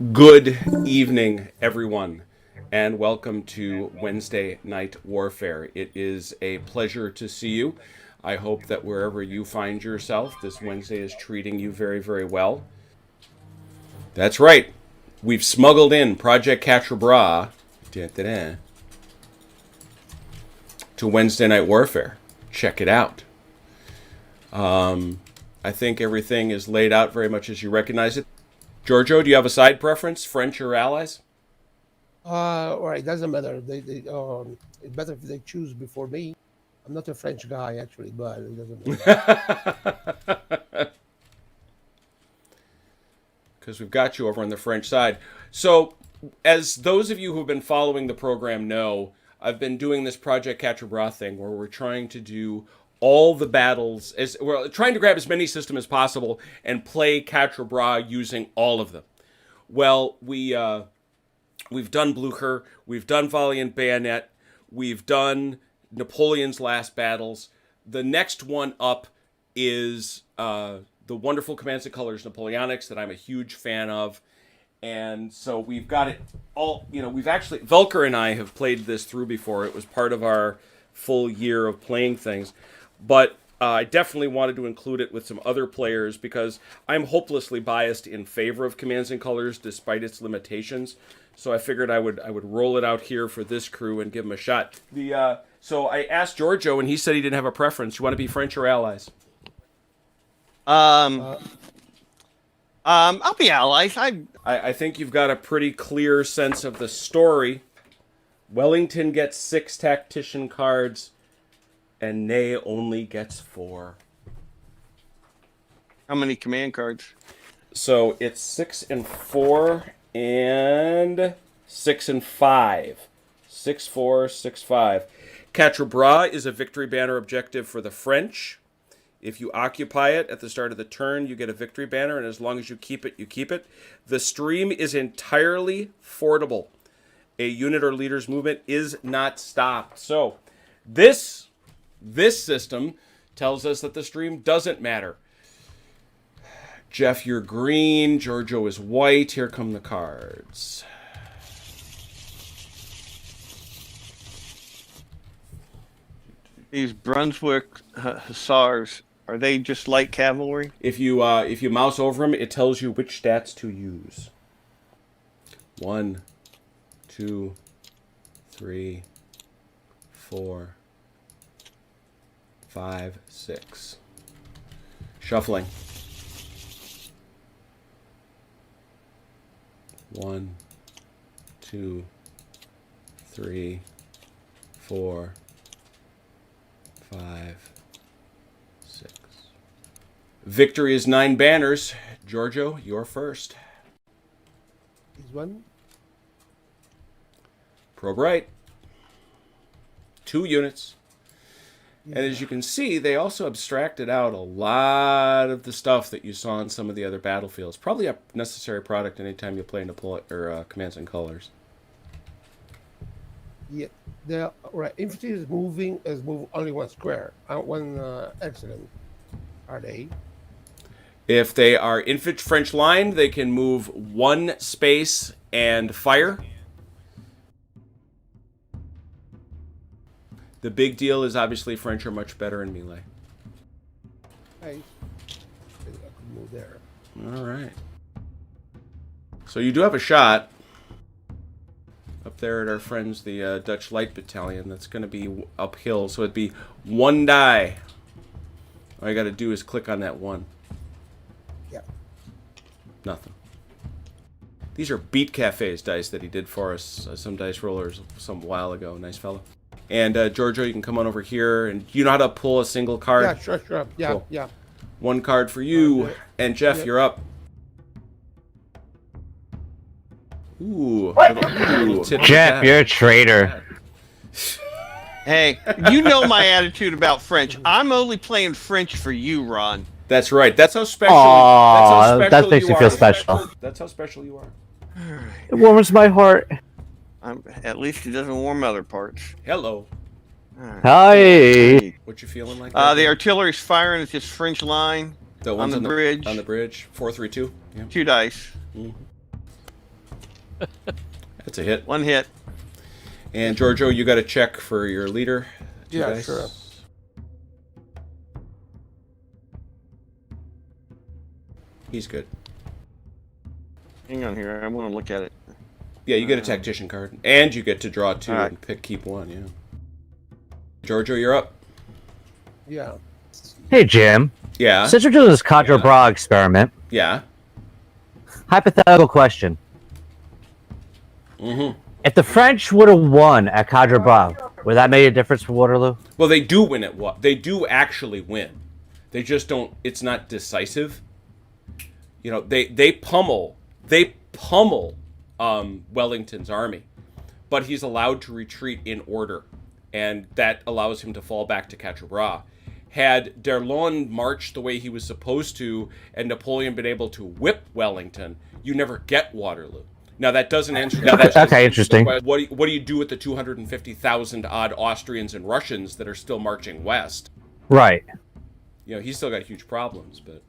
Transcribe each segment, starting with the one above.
Good evening, everyone, and welcome to Wednesday Night Warfare. It is a pleasure to see you. I hope that wherever you find yourself, this Wednesday is treating you very, very well. That's right. We've smuggled in Project Quatre-Bras to Wednesday Night Warfare. Check it out. I think everything is laid out very much as you recognize it. Giorgio, do you have a side preference, French or allies? All right, doesn't matter. It's better if they choose before me. I'm not a French guy, actually, but it doesn't matter. Because we've got you over on the French side. So, as those of you who have been following the program know, I've been doing this Project Quatre-Bras thing where we're trying to do all the battles, we're trying to grab as many systems as possible and play Quatre-Bras using all of them. Well, we've done Blucher, we've done Valiant Bayonet, we've done Napoleon's Last Battles. The next one up is the wonderful Commands and Colors Napoleonics that I'm a huge fan of. And so we've got it all, we've actually, Velker and I have played this through before. It was part of our full year of playing things. But I definitely wanted to include it with some other players because I'm hopelessly biased in favor of Commands and Colors despite its limitations. So I figured I would roll it out here for this crew and give them a shot. So I asked Giorgio and he said he didn't have a preference. You want to be French or allies? I'll be allies. I think you've got a pretty clear sense of the story. Wellington gets 6 tactician cards. And Ney only gets 4. How many command cards? So it's 6 and 4 and 6 and 5. 6, 4, 6, 5. Quatre-Bras is a victory banner objective for the French. If you occupy it at the start of the turn, you get a victory banner, and as long as you keep it, you keep it. The stream is entirely fordable. A unit or leader's movement is not stopped. So this system tells us that the stream doesn't matter. Jeff, you're green. Giorgio is white. Here come the cards. These Brunswick Hussars, are they just light cavalry? If you mouse over them, it tells you which stats to use. 1, 2, 3, 4, 5, 6. Shuffling. 1, 2, 3, 4, 5, 6. Victory is 9 banners. Giorgio, you're first. This one? Probe right. 2 units. And as you can see, they also abstracted out a lot of the stuff that you saw on some of the other battlefields. Probably a necessary product anytime you play Commands and Colors. Yeah. The right infantry is moving only one square, one excellent. Are they? If they are infantry French line, they can move 1 space and fire. The big deal is obviously French are much better in melee. Hey, I could move there. All right. So you do have a shot up there at our friends, the Dutch Light Battalion. That's going to be uphill, so it'd be 1 die. All you got to do is click on that 1. Yeah. Nothing. These are Beat Cafe's dice that he did for us, some dice rollers some while ago. Nice fellow. And Giorgio, you can come on over here. And you know how to pull a single card? Yeah, sure. Yeah, cool. Yeah. 1 card for you. Okay. And Jeff, Yeah. you're up. Ooh. Jeff, you're a traitor. Hey, you know my attitude about French. I'm only playing French for you, Ron. That's right. That's how special. Aww, that makes me feel special. That's how special you are. It warms my heart. At least it doesn't warm other parts. Hello. Hi. What you feeling like? The artillery's firing at this French line the on ones the bridge. On the bridge. 4-3-2. Yeah. 2 dice. Mm-hmm. That's a hit. 1 hit. And Giorgio, you got to check for your leader. Yeah, dice. sure. He's good. Hang on here. I want to look at it. Yeah, you get a tactician card, and you get to draw 2 Alright. and keep 1. Yeah. Giorgio, you're up. Yeah. Hey, Jim. Yeah. Since we're doing this Quatre-Bras experiment, Yeah. hypothetical question. Mm-hmm. If the French would have won at Quatre-Bras, would that make a difference for Waterloo? Well, they do win at what? They do actually win. They just don't. It's not decisive. You know, they pummel Wellington's army, but he's allowed to retreat in order, and that allows him to fall back to Quatre-Bras. Had D'Erlon marched the way he was supposed to, and Napoleon been able to whip Wellington, you never get Waterloo. Now that doesn't answer. Now that's Okay, interesting. What do you do with the 250,000 odd Austrians and Russians that are still marching west? Right. You know, he's still got huge problems, but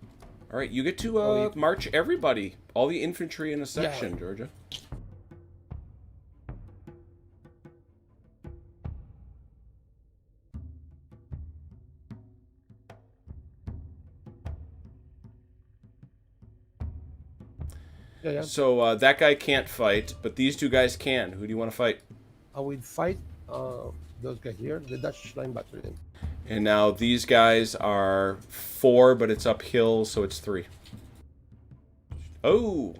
all right, you get to march everybody, all the infantry in a section, Georgia. Yeah. So that guy can't fight, but these 2 guys can. Who do you want to fight? I will fight those guys here, the Dutch line battalion. And now these guys are 4, but it's uphill, so it's 3. Oh!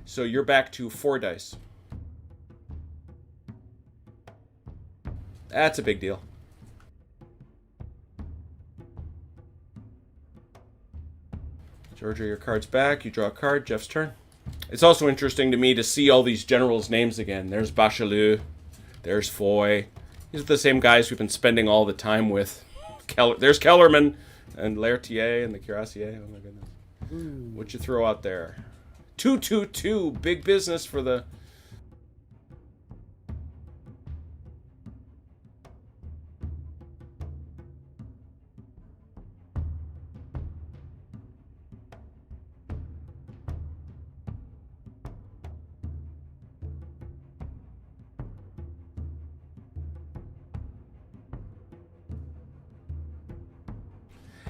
So you're back to 4 dice. That's a big deal. Georgia, your card's back. You draw a card. Jeff's turn. It's also interesting to me to see all these generals' names again. There's Bachelieu. There's Foy. These are the same guys we've been spending all the time with. There's Kellerman and L'Heritier and the Cuirassier. Oh my goodness. What'd you throw out there? 222. Big business for the...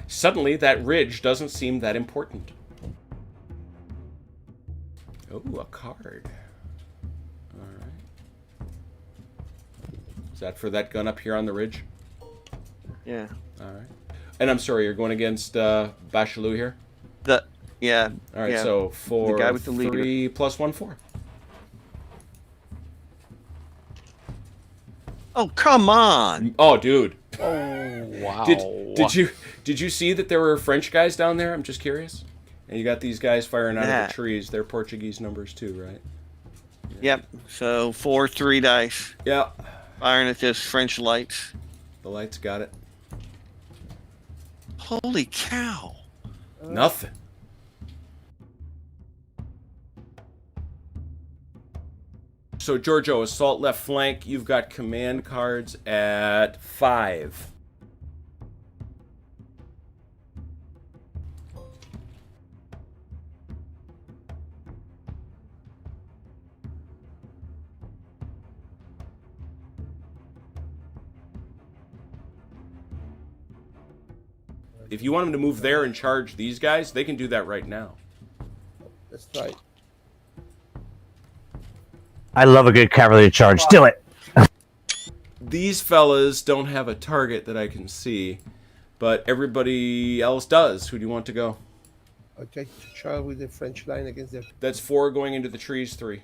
Suddenly, that ridge doesn't seem that important. Oh, a card. All right. Is that for that gun up here on the ridge? Yeah. All right. And I'm sorry, you're going against Bachelieu here? Yeah. All right, yeah. so for The guy with the 3 plus 1, 4. Oh, come on. Oh, dude. Oh, wow. Did you see that there were French guys down there? I'm just curious. And you got these guys firing out of the trees. They're Portuguese numbers too, right? Yep. So 4 3 dice. Yeah. Firing at this French lights. The lights got it. Holy cow. Nothing. So, Giorgio, assault left flank. You've got command cards at 5. If you want them to move there and charge these guys, they can do that right now. Let's try it. I love a good cavalry charge. Do it. These fellas don't have a target that I can see, but everybody else does. Who do you want to go? Okay, to charge with the French line against them. That's 4 going into the trees, 3.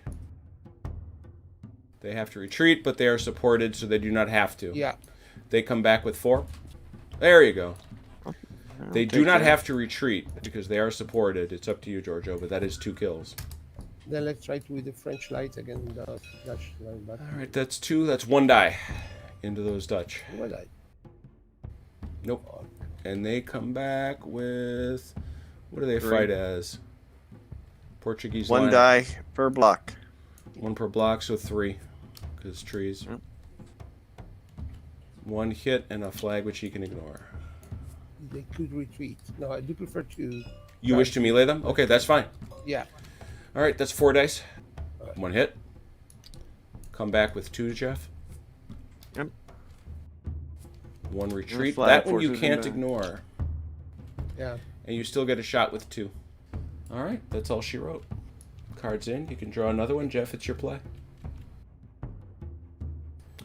They have to retreat, but they are supported, so they do not have to. Yeah. They come back with 4. There you go. They do not have to retreat because they are supported. It's up to you, Giorgio, but that is 2 kills. Then let's try it with the French light against the Dutch line back. All right, that's 2. That's 1 die into those Dutch. What light? Nope. And they come back with... What do they 3. fight as? Portuguese 1 line. die per block. 1 per block, so 3. Because trees. Yep. 1 hit and a flag which he can ignore. They could retreat. No, I do prefer to... You wish to melee them? Okay, that's fine. Yeah. All right, that's 4 dice. 1 hit. Come back with 2, Jeff. Yep. 1 retreat. flag That one you forces can't in ignore. Yeah. And you still get a shot with 2. All right, that's all she wrote. Cards in. You can draw another one. Jeff, it's your play.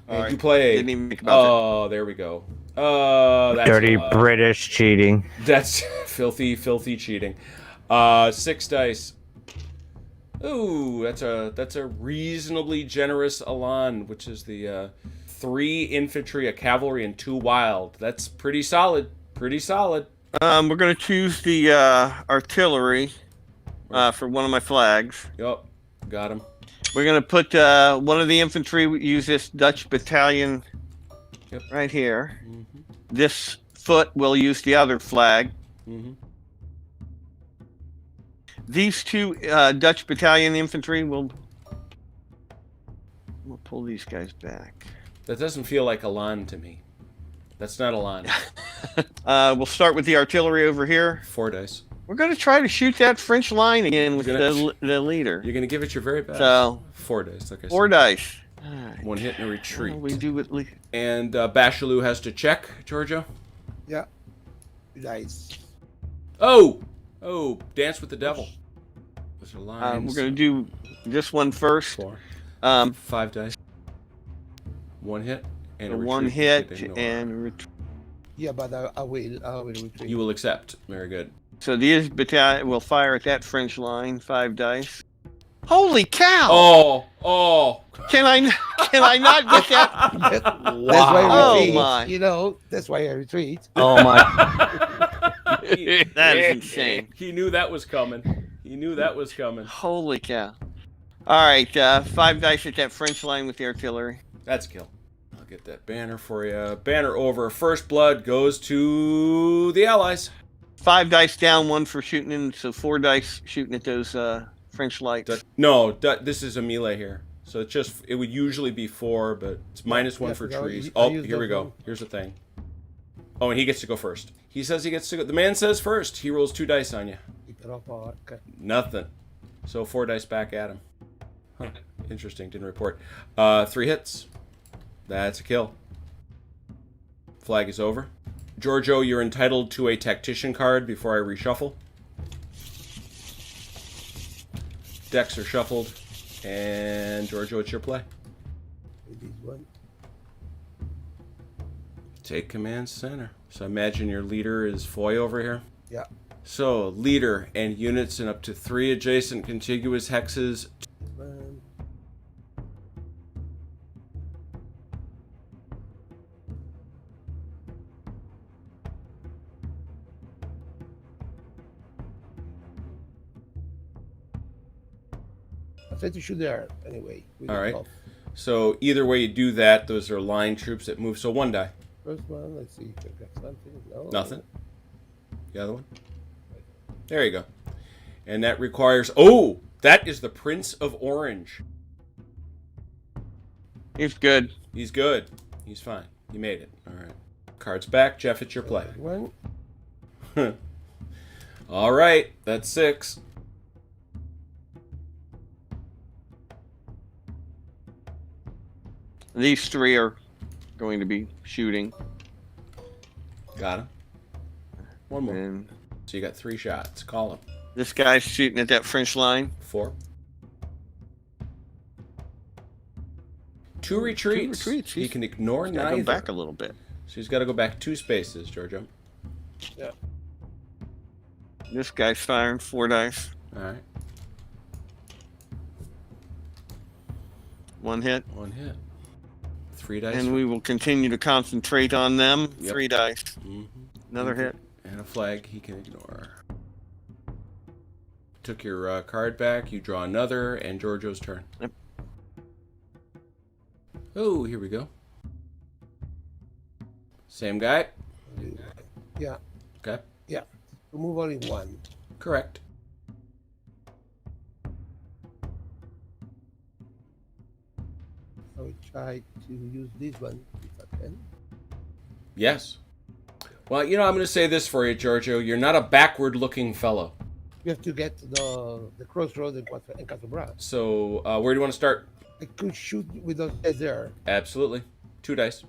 All right. You play. Didn't even think about Oh, there we go. That's Dirty British cheating. That's filthy, filthy cheating. 6 dice. Ooh, that's a reasonably generous Elan, which is the 3 infantry, a cavalry, and 2 wild. That's pretty solid. Pretty solid. We're gonna choose the artillery for one of my flags. Yup, got him. We're gonna put one of the infantry. Use this Dutch battalion right here. Mm-hmm. This foot will use the other flag. Mm-hmm. These 2 Dutch battalion infantry will. We'll pull these guys back. That doesn't feel like Elan to me. That's not Elan. We'll start with the artillery over here. 4 dice. We're going to try to shoot that French line again with You're the leader. You're gonna give it your very best. So 4 dice, like I said. 4 dice. All right. 1 hit and a retreat. We do at least. And Bachelou has to check, Giorgio. Yeah. 2 dice. Oh! Dance with the devil. Those are lines. We're going to do this one first. 4. 5 5 dice. 1 hit and a retreat. 1 You hit can ignore. and retreat. Yeah, but I will retreat. You will accept. Very good. So these battalion will fire at that French line. 5 dice. Holy cow! Oh! Can I not get that? That's why I Oh, retreat. my. You know, that's why I retreat. Oh my! That is insane. He knew that was coming. Holy cow! All right, 5 dice at that French line with the artillery. That's a kill. I'll get that banner for you. Banner over. First blood goes to the Allies. 5 dice down, 1 for shooting in, so 4 dice shooting at those French lights. No, this is a melee here. So it would usually be 4, but it's -1 Yeah, for no, trees. I Oh, used here we that go. one. Here's the thing. Oh, and he gets to go first. He says he gets to go. The man says first. He rolls 2 dice on you. Okay. Nothing. So 4 dice back at him. Huh. Interesting. Didn't report. 3 hits. That's a kill. Flag is over. Giorgio, you're entitled to a tactician card before I reshuffle. Decks are shuffled. And Giorgio, it's your play. This one. Take command center. So imagine your leader is Foy over here. Yeah. So leader and units in up to 3 adjacent contiguous hexes. One. I tried to shoot there anyway. All right. So either way you do that, those are line troops that move. So 1 die. First one, let's see if I got something. No. Nothing. The other one. There you go. And that requires... Oh! That is the Prince of Orange. He's good. He's good. He's fine. You made it. All right. Cards back. Jeff, it's your play. One. All right. That's 6. These 3 are going to be shooting. Got him. 1 more. And So you got 3 shots. Call him. this guy's shooting at that French line. 4. 2 retreats. 2 retreats. He can ignore He's gotta neither. go back a little bit. So he's got to go back 2 spaces, Giorgio. Yeah. This guy's firing 4 dice. All right. 1 hit. 1 hit. 3 dice. And we will continue to concentrate on them. Yep. 3 dice. Mhm. Another hit. And a flag he can ignore. Took your card back. You draw another, and Giorgio's turn. Yep. Oh, here we go. Same guy. Yeah. Okay. Yeah. We move only 1. Correct. I will try to use this one if I can. Yes. Well, you know, I'm going to say this for you, Giorgio. You're not a backward-looking fellow. You have to get the crossroad and Quatre-Bras. So, where do you want to start? I could shoot with those guys there. Absolutely. 2 dice.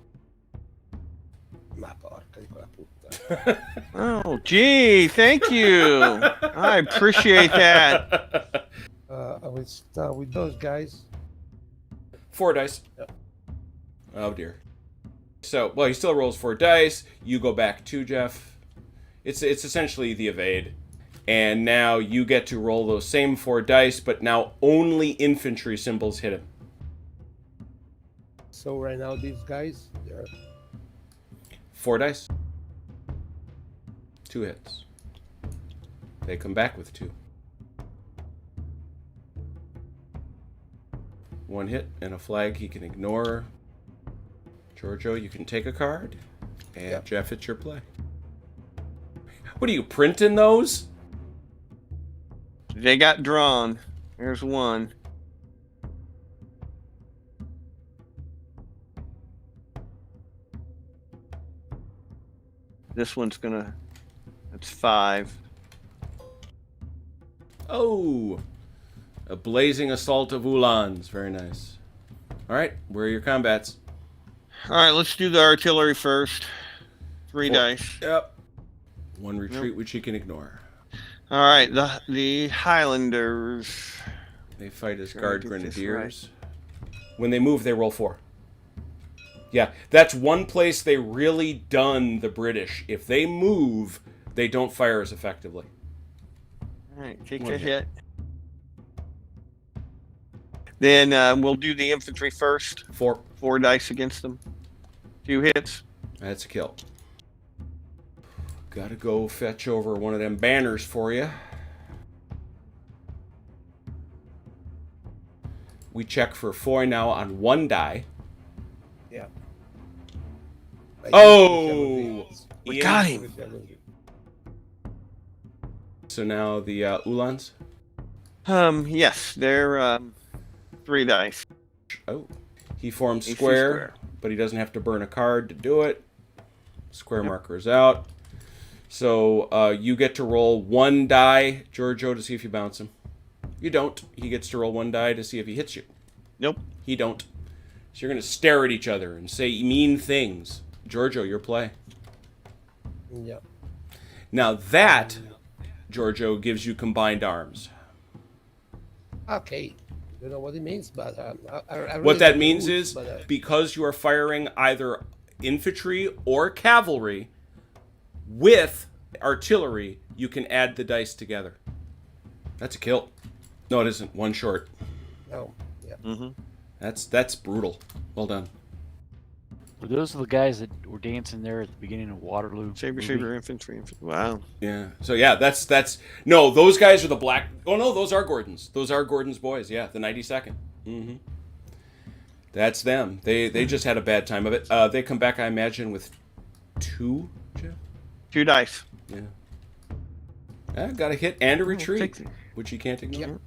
Ma porca di quella puttana. Oh, gee, thank you. I appreciate that. I will start with those guys. 4 dice. Yep. Oh dear. So, well, he still rolls 4 dice. You go back 2, Jeff. It's essentially the evade. And now you get to roll those same 4 dice, but now only infantry symbols hit him. So right now these guys, they're 4 dice. 2 hits. They come back with 2. 1 hit and a flag he can ignore. Giorgio, you can take a card. And Yep. Jeff, it's your play. What are you, printing those? They got drawn. There's one. This one's gonna. That's 5. Oh! A blazing assault of Uhlans. Very nice. Alright, where are your combats? All right, let's do the artillery first. 3 4. dice. Yep. 1 retreat, which you can ignore. All right, the Highlanders. They fight as Trying to guard get this grenadiers. When they move, they roll 4. Yeah, that's one place they really done the British. If they move, they don't fire as effectively. All right, take 1 a hit. hit. Then we'll do the infantry first. 4. 4 dice against them. 2 hits. That's a kill. Gotta go fetch over one of them banners for you. We check for foy now on 1 die. yeah. Oh! We Ian. got him. So now the Uhlans. Yes, they're 3 dice. Oh. He forms AC square, but he doesn't have to burn a card to do it. Square marker is out. So you get to roll 1 die, Giorgio, to see if you bounce him. You don't. He gets to roll 1 die to see if he hits you. Nope. He don't. So you're going to stare at each other and say mean things. Giorgio, your play. Yeah. Now that, Giorgio, gives you combined arms. Okay. Don't know what it means, but I really What that don't means know, is, but, because you are firing either infantry or cavalry with artillery, you can add the dice together. That's a kill. No, it isn't. 1 short. no. Yeah. Mm-hmm. That's brutal. Well done. Were those the guys that were dancing there at the beginning of Waterloo? Saber, movie? saber, infantry. Wow. Yeah. So yeah, that's no. Those guys are the black. Oh no, those are Gordon's. Those are Gordon's boys. Yeah, the 92nd. Mm-hmm. That's them. They just had a bad time of it. They come back, I imagine, with 2. Jeff? 2 dice. Yeah. Got a hit and a retreat, take the- which you can't ignore. Yep.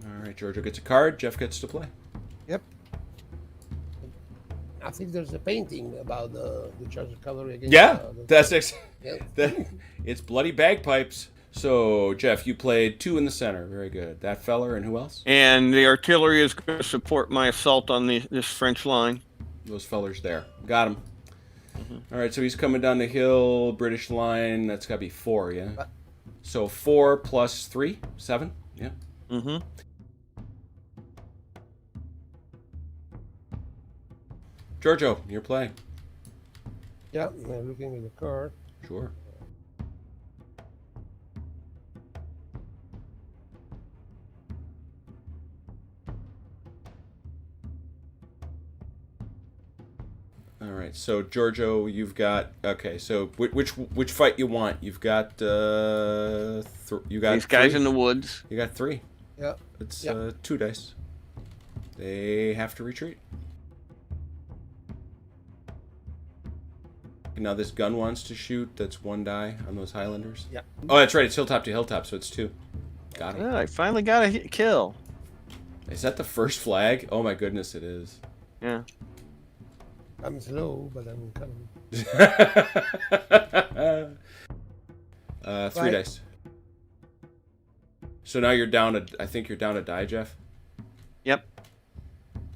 All right, Giorgio gets a card. Jeff gets to play. Yep. I think there's a painting about the charge of cavalry against. Yeah, the- that's yeah. it's bloody bagpipes. So Jeff, you played 2 in the center. Very good. That feller and who else? And the artillery is going to support my assault on this French line. Those fellers there. Got him. All right, so he's coming down the hill. British line. That's got to be 4, yeah? What? So 4 plus 3, 7. Yeah. Mm-hmm. Giorgio, your play. Yeah, I'm looking at the card. Sure. All right, so Giorgio, you've got So which fight you want? You've got you got These guys 3? in the woods. You got 3. Yeah. It's Yeah. 2 dice. They have to retreat. Now this gun wants to shoot. That's 1 die on those Highlanders. Yeah. Oh, that's right. It's hilltop to hilltop, so it's 2. Got him. Yeah, I finally got a kill. Is that the first flag? Oh my goodness, it is. Yeah. I'm slow, but I'm coming. 3 Right. dice. So now you're down a. I think you're down a die, Jeff. Yep.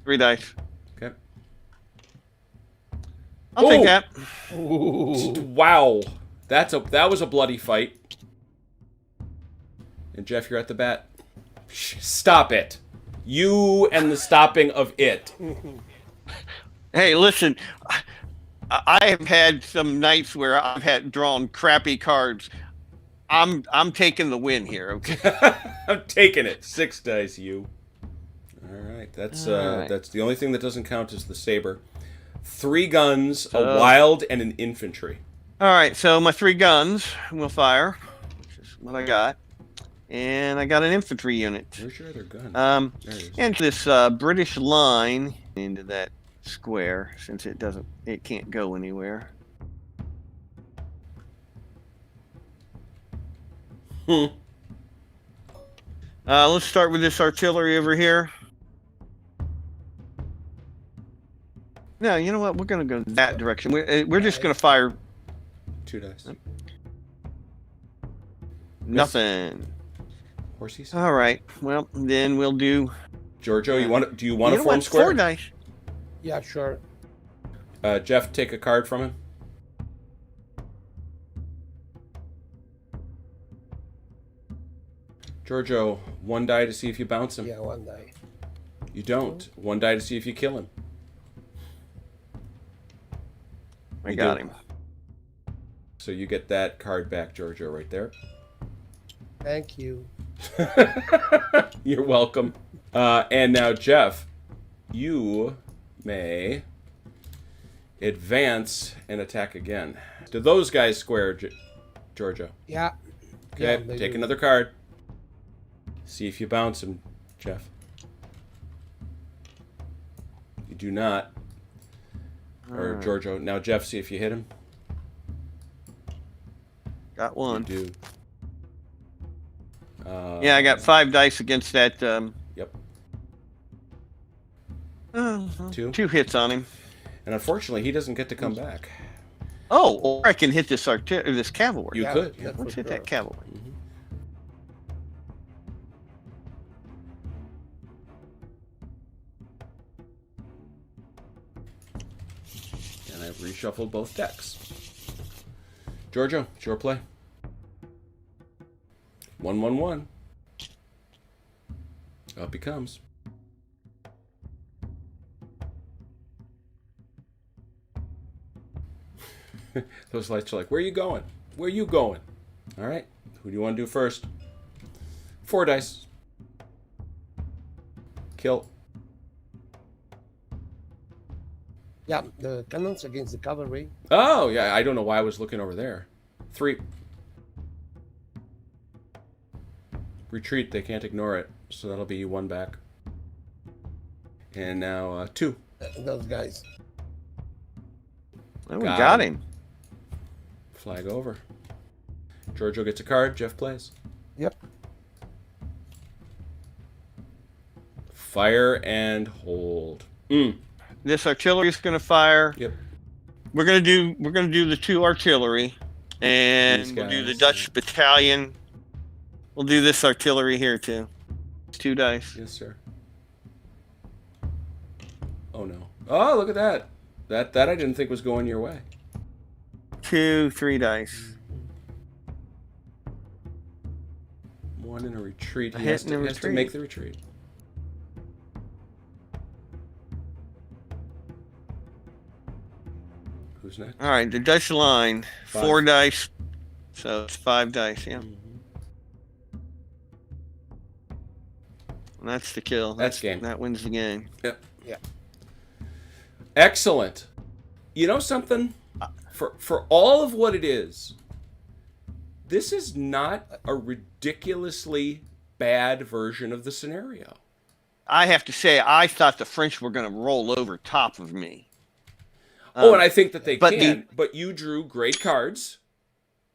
3 dice. Okay. I'll take Oh! that. Wow, that was a bloody fight. And Jeff, you're at the bat. Stop it. You and the stopping of it. Hey, listen. I have had some nights where I've had drawn crappy cards. I'm taking the win here. Okay. I'm taking it. 6 dice, you. All right. That's All right. that's the only thing that doesn't count is the saber. 3 guns, a wild, and an infantry. All right. So my 3 guns will fire, which is what I got, and I got an infantry unit. Where's your other gun? There it is. And this British line into that square since it can't go anywhere. Let's start with this artillery over here. No, you know what? We're gonna go that direction. We're just gonna fire 2 dice. nothing. Horsies. All right. Well, then we'll do. Giorgio, do you want You to know form what? square? 4 dice. Yeah, sure. Jeff, take a card from him. Giorgio, 1 die to see if you bounce him. Yeah, 1 die. You don't. 1 die to see if you kill him. I You got do. him. So you get that card back, Giorgio, right there. Thank you. You're welcome. And now, Jeff, you may advance and attack again. Do those guys square, Giorgio? Yeah. Okay, Yeah, they take do. another card. See if you bounce him, Jeff. You do not. Or Alright. Giorgio. Now, Jeff, see if you hit him. Got You one. do. Yeah, I got 5 dice against that. Yep. 2 hits on him. And unfortunately, he doesn't get to come back. Oh, or I can hit this this cavalry. You Yeah, could. yeah, Let's for hit sure. that cavalry. And I've reshuffled both decks. Giorgio, it's your play. 1-1-1. Up he comes. Those lights are like, where are you going? Where are you going? All right. Who do you want to do first? 4 dice. Kill. Yeah, the cannons against the cavalry. Oh, yeah. I don't know why I was looking over there. 3. Retreat. They can't ignore it. So that'll be 1 back. And now 2. Those guys. Oh, we Got got him. him. Flag over. Giorgio gets a card. Jeff plays. Yep. Fire and hold. This artillery is going to fire. Yep. We're gonna do the 2 artillery, and These we'll do the guys. Dutch battalion. We'll do this artillery here too. 2 dice. Yes, sir. Oh no. Oh, look at that. That I didn't think was going your way. 2, 3 dice. 1 in a retreat. A He hit has and to, a he has to retreat. make the retreat. Who's next? All right, the Dutch line. 5. 4 dice. So it's 5 dice. Yeah, Mhm. and that's the kill. That's game. That wins the game. Excellent. You know something? For all of what it is, this is not a ridiculously bad version of the scenario. I have to say, I thought the French were going to roll over top of me. And I think that they but can. But you drew great cards.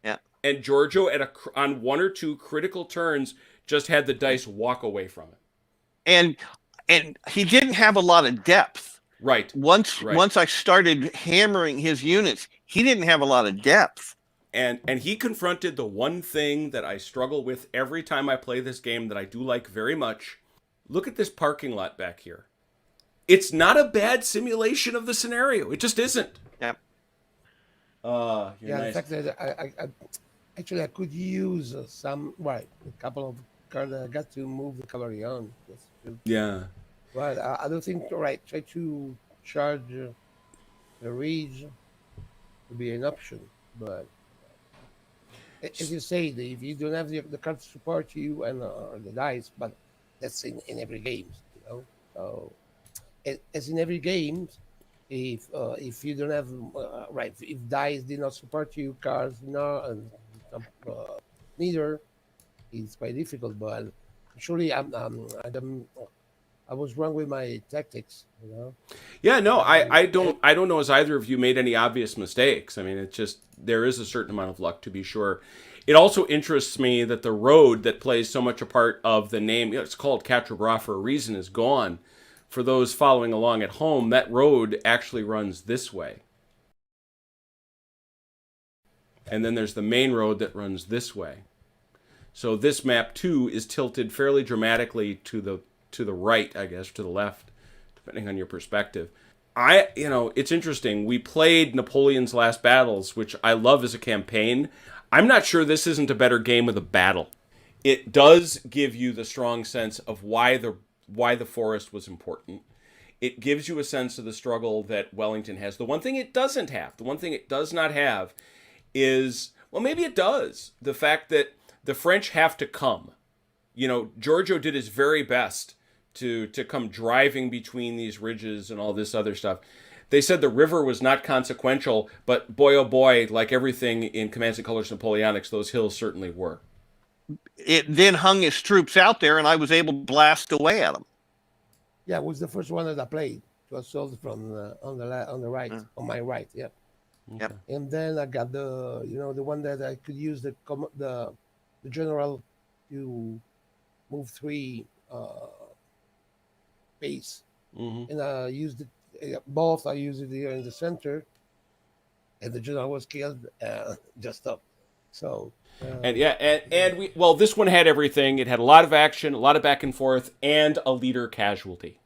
Yeah. And Giorgio on 1 or 2 critical turns just had the dice walk away from it. And he didn't have a lot of depth. Right. Once Right. once I started hammering his units, he didn't have a lot of depth. And he confronted the one thing that I struggle with every time I play this game that I do like very much. Look at this parking lot back here. It's not a bad simulation of the scenario. It just isn't. Yep. You're Yeah, nice. in fact, actually I could use a couple of cards. I got to move the cavalry on. Yeah. But I don't think, try to charge the reach would be an option. But as you say, if you don't have the cards to support you and the dice, but that's in every game, So, as in every game, if you don't have if dice did not support you, cards and neither, it's quite difficult. But surely I was wrong with my tactics. Yeah, no, I don't know as either of you made any obvious mistakes. I mean, it's just there is a certain amount of luck to be sure. It also interests me that the road that plays so much a part of the name, it's called Quatre-Bras for a reason, is gone. For those following along at home, that road actually runs this way. And then there's the main road that runs this way. So this map too is tilted fairly dramatically to the right, I guess, to the left, depending on your perspective. It's interesting. We played Napoleon's Last Battles, which I love as a campaign. I'm not sure this isn't a better game with a battle. It does give you the strong sense of why the forest was important. It gives you a sense of the struggle that Wellington has. The one thing it doesn't have, the one thing it does not have is, well, maybe it does, the fact that the French have to come. Giorgio did his very best to come driving between these ridges and all this other stuff. They said the river was not consequential, but boy, oh boy, like everything in Commands and Colors Napoleonics, those hills certainly were. It then hung his troops out there, and I was able to blast away at them. Yeah, it was the first one that I played. It was sold from on the right, on my right. Yeah. Yep. And then I got the one that I could use the general to move 3 base, and I used it both. I used it here in the center, and the general was killed just up. So. This one had everything. It had a lot of action, a lot of back and forth, and a leader casualty.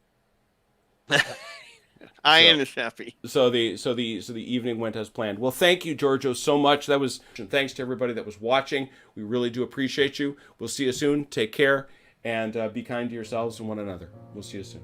I am happy. So the evening went as planned. Well, thank you, Giorgio, so much. Thanks to everybody that was watching. We really do appreciate you. We'll see you soon. Take care and be kind to yourselves and one another. We'll see you soon.